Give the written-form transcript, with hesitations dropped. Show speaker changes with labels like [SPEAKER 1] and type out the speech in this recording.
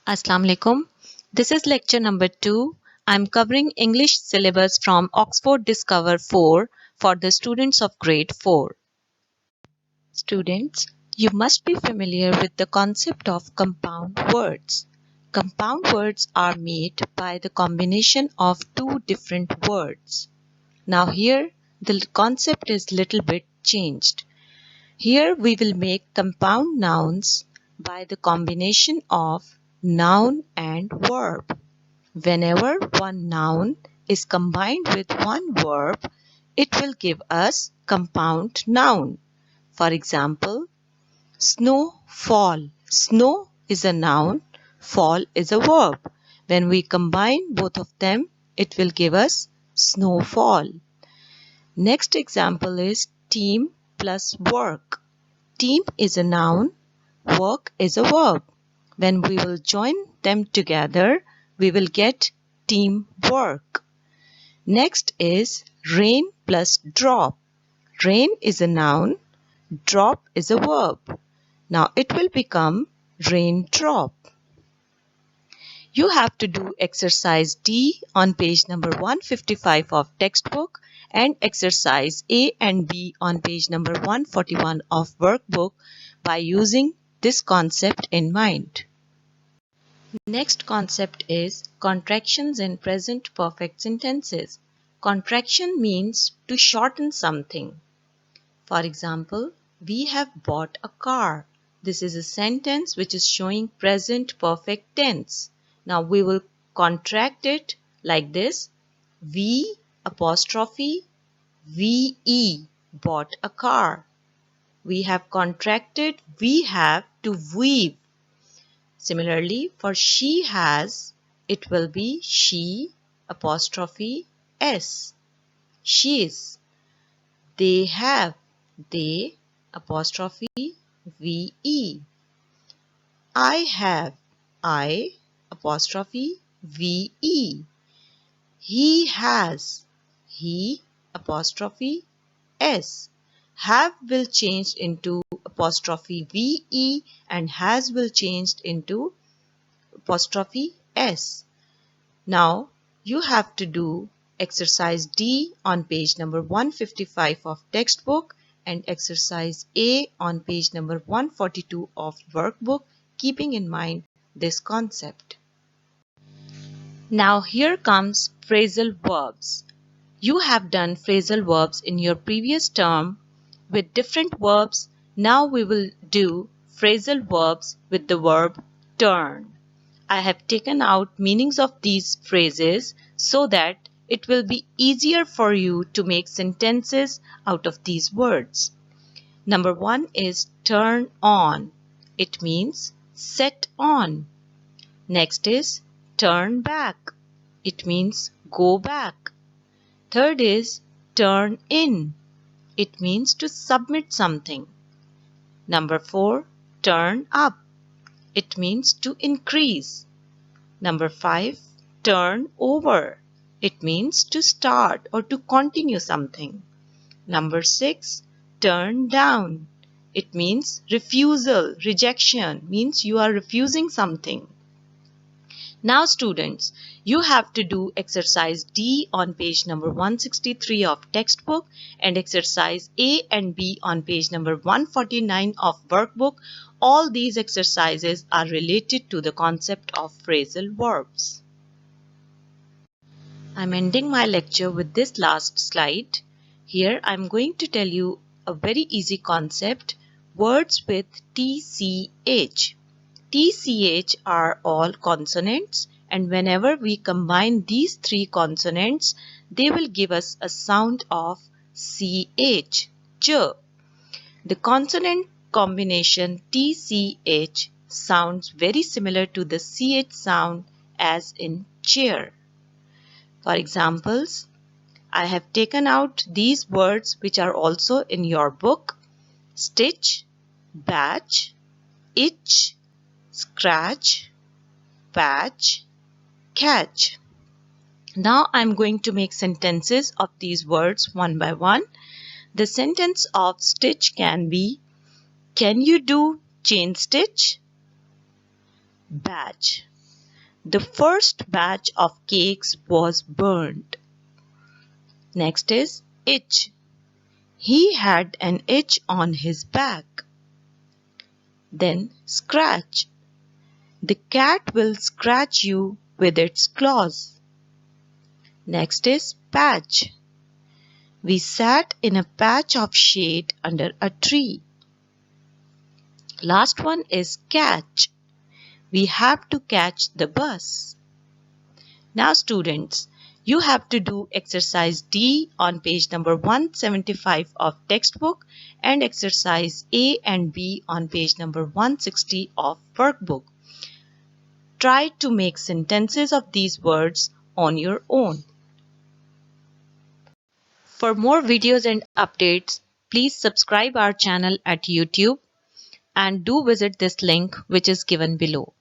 [SPEAKER 1] Assalamu alaikum. This is lecture number 2. I'm covering English syllabus from Oxford Discover 4 for the students of grade 4. Students, you must be familiar with the concept of compound words. Compound words are made by the combination of two different words. Now here the concept is little bit changed. Here we will make compound nouns by the combination of noun and verb. Whenever one noun is combined with one verb, it will give us compound noun. For example, snow fall. Snow is a noun, fall is a verb. When we combine both of them, it will give us snowfall. Next example is team plus work. Team is a noun, work is a verb. When we will join them together, we will get teamwork. Next is rain plus drop. Rain is a noun, drop is a verb. Now it will become raindrop. You have to do exercise D on page number 155 of textbook and exercise A and B on page number 141 of workbook by using this concept in mind. Next concept is contractions in present perfect sentences. Contraction means to shorten something. For example, we have bought a car. This is a sentence which is showing present perfect tense. Now we will contract it like this. We apostrophe VE bought a car. We have contracted we have to weave. Similarly, for she has, it will be she apostrophe S. She's. They have, they apostrophe VE. I have, I apostrophe VE. He has, he apostrophe S. Have will change into apostrophe VE and has will change into apostrophe S. Now you have to do exercise D on page number 155 of textbook and exercise A on page number 142 of workbook, keeping in mind this concept. Now here comes phrasal verbs. You have done phrasal verbs in your previous term with different verbs. Now we will do phrasal verbs with the verb turn. I have taken out meanings of these phrases so that it will be easier for you to make sentences out of these words. Number 1 is turn on. It means set on. Next is turn back. It means go back. Third is turn in. It means to submit something. Number 4, turn up. It means to increase. Number 5, turn over. It means to start or to continue something. Number 6, turn down. It means refusal, rejection, means you are refusing something. Now students, you have to do exercise D on page number 163 of textbook and exercise A and B on page number 149 of workbook. All these exercises are related to the concept of phrasal verbs. I'm ending my lecture with this last slide. Here I'm going to tell you a very easy concept, words with TCH. TCH are all consonants, and whenever we combine these three consonants, they will give us a sound of CH, ch. The consonant combination TCH sounds very similar to the CH sound as in chair. For examples, I have taken out these words which are also in your book: stitch, batch, itch, scratch, patch, catch. Now I'm going to make sentences of these words one by one. The sentence of stitch can be, can you do chain stitch? Batch. The first batch of cakes was burned. Next is itch. He had an itch on his back. Then scratch. The cat will scratch you with its claws. Next is patch. We sat in a patch of shade under a tree. Last one is catch. We have to catch the bus. Now students, you have to do exercise D on page number 175 of textbook and exercise A and B on page number 160 of workbook. Try to make sentences of these words on your own. For more videos and updates, please subscribe our channel at YouTube and do visit this link which is given below.